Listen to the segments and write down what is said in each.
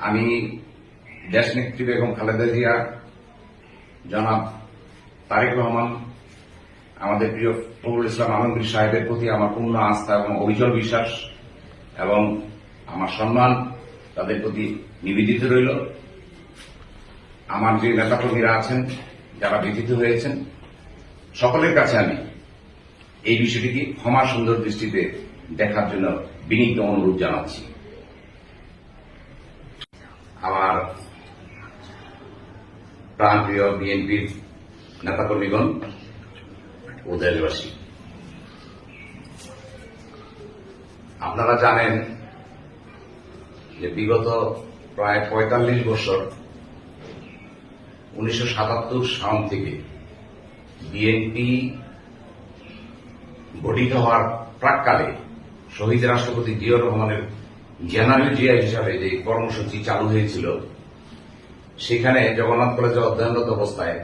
আমি দেশনেত্রী বেগম খালেদা জিয়া, জনাব তারেক রহমান, আমাদের প্রিয় ফখরুল ইসলাম আলমগীর সাহেবের প্রতি আমার পূর্ণ আস্থা এবং অবিচল বিশ্বাস এবং আমার সম্মান তাদের প্রতি নিবেদিত রইল। আমার যে নেতাকর্মীরা আছেন, যারা ব্যথিত হয়েছেন, সকলের কাছে আমি এই বিষয়টিকে ক্ষমা সুন্দর দৃষ্টিতে দেখার জন্য বিনীত অনুরোধ জানাচ্ছি। আমার প্রাণপ্রিয় বিএনপির নেতাকর্মীগণ ও দেশবাসী, আপনারা জানেন যে বিগত প্রায় ৪৫ বছর ১৯৭৭ সাল থেকে বিএনপি গঠিত হওয়ার প্রাক্কালে শহীদ রাষ্ট্রপতি জিয়াউর রহমানের জেনারেল জিয়া হিসাবে যে কর্মসূচি চালু হয়েছিল, সেখানে জগন্নাথ কলেজে অধ্যয়নরত অবস্থায়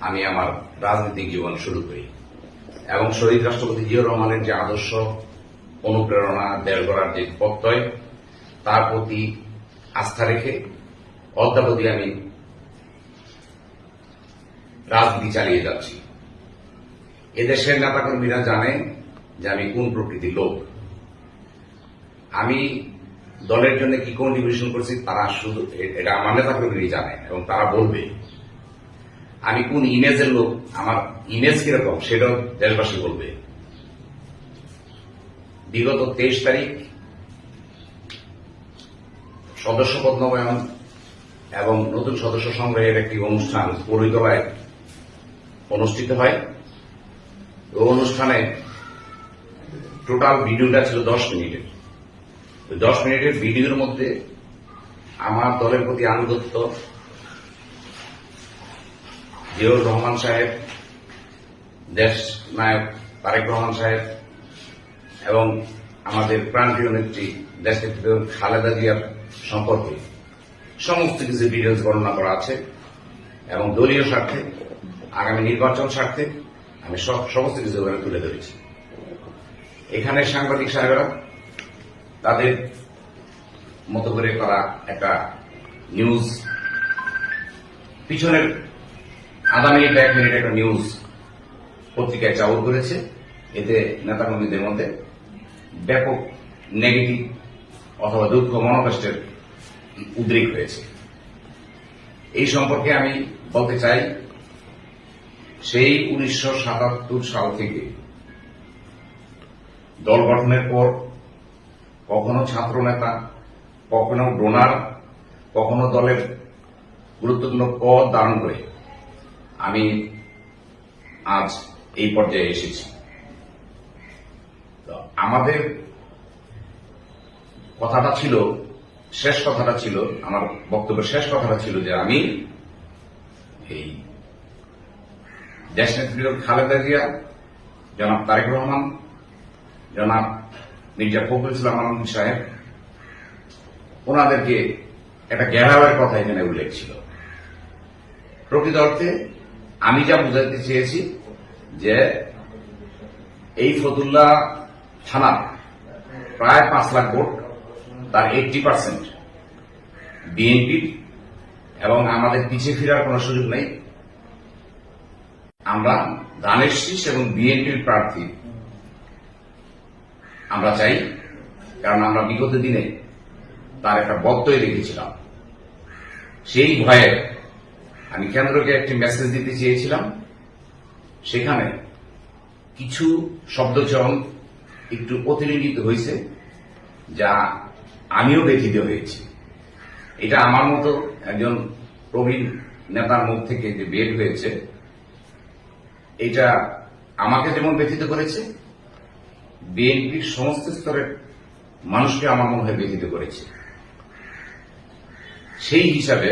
আমি আমার রাজনৈতিক জীবন শুরু করি এবং শহীদ রাষ্ট্রপতি জিয়াউর রহমানের যে আদর্শ, অনুপ্রেরণা, দেশ গড়ার যে প্রত্যয়, তার প্রতি আস্থা রেখে অদ্যাবধি আমি রাজনীতি চালিয়ে যাচ্ছি। এদেশের নেতাকর্মীরা জানে যে আমি কোন প্রকৃতির লোক। আমি দলের জন্য কি কন্ট্রিবিউশন করছি তারা শুধু এটা আমার নেতাকর্মীরাই জানে এবং তারা বলবে। আমি কোন ইমেজের লোক, আমার ইমেজ কিরকম সেটাও দেশবাসী বলবে। বিগত 23 তারিখ সদস্য পদ নবায়ন এবং নতুন সদস্য সংগ্রহের একটি অনুষ্ঠান পৌরতলায় অনুষ্ঠিত হয়। ওই অনুষ্ঠানে টোটাল ভিডিওটা ছিল 10 মিনিটের। 10 মিনিটের ভিডিওর মধ্যে আমার দলের প্রতি আনুগত্য, জিয়াউর রহমান সাহেব, দেশ নায়ক তারেক রহমান সাহেব এবং আমাদের প্রাণপ্রিয় নেত্রী দেশনেত্রী বেগম খালেদা জিয়ার সম্পর্কে সমস্ত কিছু ডিটেলস বর্ণনা করা আছে এবং দলীয় স্বার্থে, আগামী নির্বাচন স্বার্থে আমি সমস্ত কিছু ওখানে তুলে ধরেছি। এখানে সাংবাদিক সাহেবরা তাদের মতো করে করা একটা নিউজ, পিছনের আধা মিনিট 1 মিনিট একটা নিউজ পত্রিকায় চাউর করেছে। এতে নেতাকর্মীদের মধ্যে ব্যাপক নেগেটিভ অথবা দুঃখ মনোকষ্টের উদ্রেক হয়েছে। এই সম্পর্কে আমি বলতে চাই, সেই ১৯৭৭ সাল থেকে দল গঠনের পর কখনো ছাত্র নেতা, কখনো ডোনার, কখনো দলের গুরুত্বপূর্ণ পদ ধারণ করে আমি আজ এই পর্যায়ে এসেছি। আমাদের কথাটা ছিল, শেষ কথাটা ছিল, আমার বক্তব্যের শেষ কথাটা ছিল যে আমি এই দেশনেত্রী খালেদা জিয়া, জনাব তারেক রহমান, জনাব মির্জা ফখরুল ইসলাম আলমগীর সাহেব, ওনাদেরকে একটা ঘেরাওয়ের কথা এখানে উল্লেখ ছিল। প্রকৃত অর্থে আমি যা বুঝাতে চেয়েছি যে এই ফতুল্লা থানার প্রায় 5 লাখ ভোট, তার 80% বিএনপির এবং আমাদের পিছিয়ে ফেরার কোন সুযোগ নেই। আমরা ধানের শীষ এবং বিএনপির প্রার্থী আমরা চাই, কারণ আমরা বিগত দিনে তার একটা বক্তব্য রেখেছিলাম। সেই ভয়ে আমি কেন্দ্রকে একটি মেসেজ দিতে চেয়েছিলাম। সেখানে কিছু শব্দচয়ন একটু অতিরঞ্জিত হয়েছে, যা আমিও ব্যথিত হয়েছি। এটা আমার মতো একজন প্রবীণ নেতার মুখ থেকে যে বের হয়েছে, এটা আমাকে যেমন ব্যথিত করেছে, বিএনপির সমস্ত স্তরের মানুষকে আমার মনে হয় ব্যথিত করেছে। সেই হিসাবে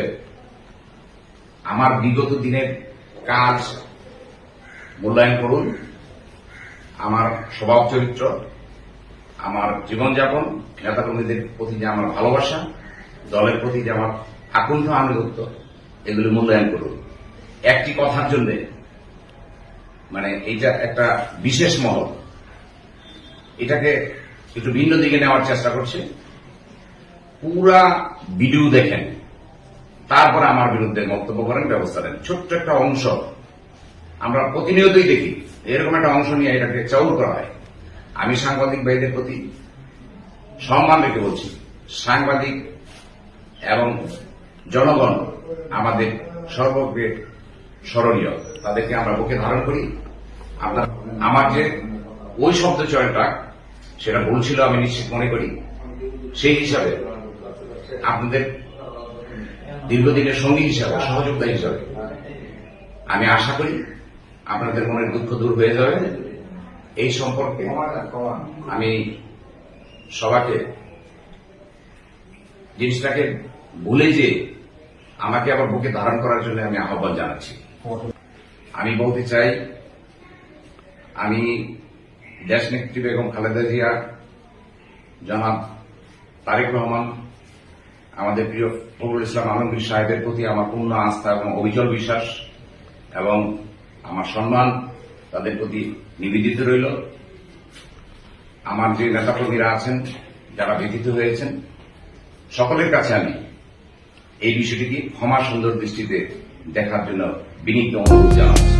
আমার বিগত দিনের কাজ মূল্যায়ন করুন, আমার স্বভাব চরিত্র, আমার জীবনযাপন, নেতাকর্মীদের প্রতি যে আমার ভালোবাসা, দলের প্রতি যে আমার আকুণ্ঠ আনুগত্য, এগুলি মূল্যায়ন করুন। একটি কথার জন্য মানে এইটা একটা বিশেষ মহল এটাকে একটু ভিন্ন দিকে নেওয়ার চেষ্টা করছে। পুরা ভিডিও দেখেন, তারপরে আমার বিরুদ্ধে মন্তব্য করেন, ব্যবস্থা নেন। ছোট্ট একটা অংশ আমরা প্রতিনিয়তই দেখি, এরকম একটা অংশ নিয়ে এটাকে চাউর করা হয়। আমি সাংবাদিক ভাইদের প্রতি সম্মান রেখে বলছি, সাংবাদিক এবং জনগণ আমাদের সর্বগ্রে স্মরণীয়, তাদেরকে আমরা বুকে ধারণ করি। আমার যে ওই শব্দ চয়নটা সেটা ভুল ছিল আমি নিশ্চিত মনে করি। সেই হিসাবে আপনাদের দীর্ঘদিনের সঙ্গী হিসাবে, সহযোদ্ধা হিসাবে আমি আশা করি আপনাদের মনের দুঃখ দূর হয়ে যাবে। এই সম্পর্কে আমি সবাইকে জিনিসটাকে ভুলে যে আমাকে আবার বুকে ধারণ করার জন্য আমি আহ্বান জানাচ্ছি। আমি বলতে চাই, আমি দেশনেত্রী বেগম খালেদা জিয়া, জনাব তারেক রহমান, আমাদের প্রিয় ফখরুল ইসলাম আলমগীর সাহেবের প্রতি আমার পূর্ণ আস্থা এবং অবিচল বিশ্বাস এবং আমার সম্মান তাদের প্রতি নিবেদিত রইল। আমার যে নেতাকর্মীরা আছেন, যারা ব্যথিত হয়েছেন, সকলের কাছে আমি এই বিষয়টিকে ক্ষমা সুন্দর দৃষ্টিতে দেখার জন্য বিনীত অনুরোধ জানাচ্ছি।